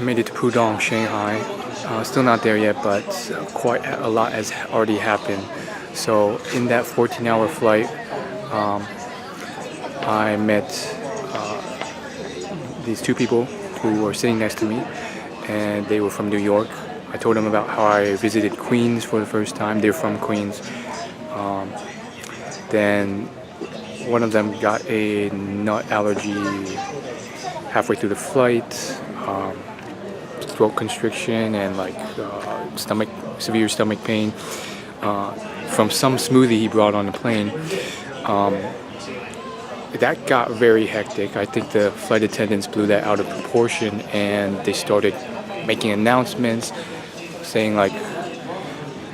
I made it to Pudong, Shanghai. Still not there yet, but quite a lot has already happened. So in that 14-hour flight, I met these two people who were sitting next to me, and they were from New York. I told them about how I visited Queens for the first time. They're from Queens. Then one of them got a nut allergy halfway through the flight, throat constriction, and like severe stomach pain from some smoothie he brought on the plane. That got very hectic. I think the flight attendants blew that out of proportion, and they started making announcements saying, like,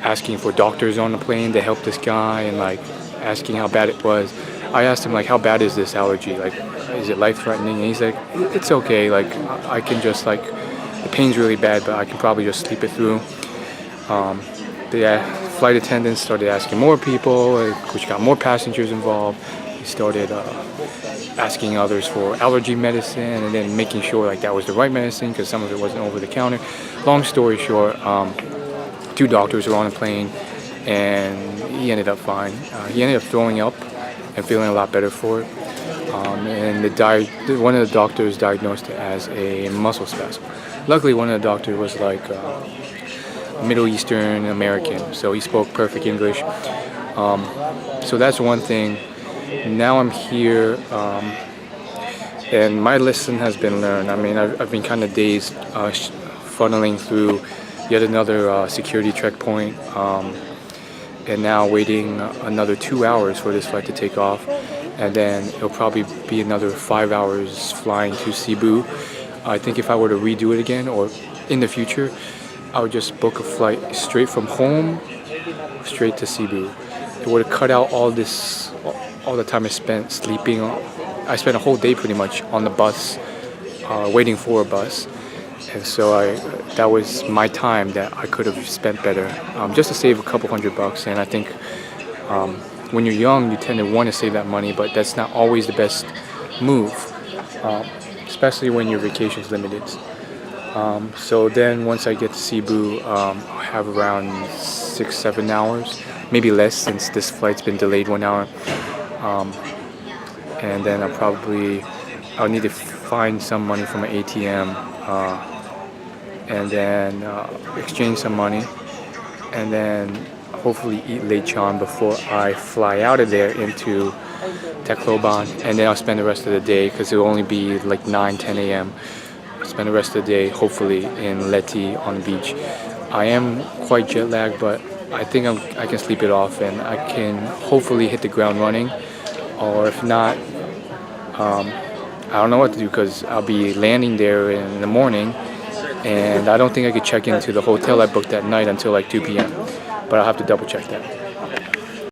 asking for doctors on the plane to help this guy, and like asking how bad it was. I asked him, like, how bad is this allergy? Like, is it life-threatening? And he's like, it's okay. Like, I can just, like, the pain's really bad, but I can probably just sleep it through. The flight attendants started asking more people, which got more passengers involved. He started asking others for allergy medicine, and then making sure like that was the right medicine, because some of it wasn't over the counter. Long story short, two doctors were on the plane, and he ended up fine. He ended up throwing up and feeling a lot better for it. And one of the doctors diagnosed it as a muscle spasm. Luckily, one of the doctors was like Middle Eastern American, so he spoke perfect English. So that's one thing. Now I'm here, and my lesson has been learned. I mean, I've been kind of dazed, funneling through yet another security checkpoint, and now waiting another 2 hours for this flight to take off, and then it'll probably be another 5 hours flying to Cebu. I think if I were to redo it again, or in the future, I would just book a flight straight from home, straight to Cebu. It would have cut out all the time I spent sleeping. I spent a whole day pretty much on the bus, waiting for a bus. And so that was my time that I could have spent better, just to save a couple $100. And I think when you're young, you tend to want to save that money, but that's not always the best move, especially when your vacation's limited. So then once I get to Cebu, I'll have around 6-7 hours, maybe less since this flight's been delayed 1 hour. And then I'll need to find some money from an ATM, and then exchange some money, and then hopefully eat lechon before I fly out of there into Tacloban, and then I'll spend the rest of the day, because it'll only be like 9-10 a.m. Spend the rest of the day hopefully in Leti on the beach. I am quite jet lagged, but I think I can sleep it off, and I can hopefully hit the ground running. Or if not, I don't know what to do, because I'll be landing there in the morning, and I don't think I could check into the hotel I booked that night until like 2 p.m. But I'll have to double check that.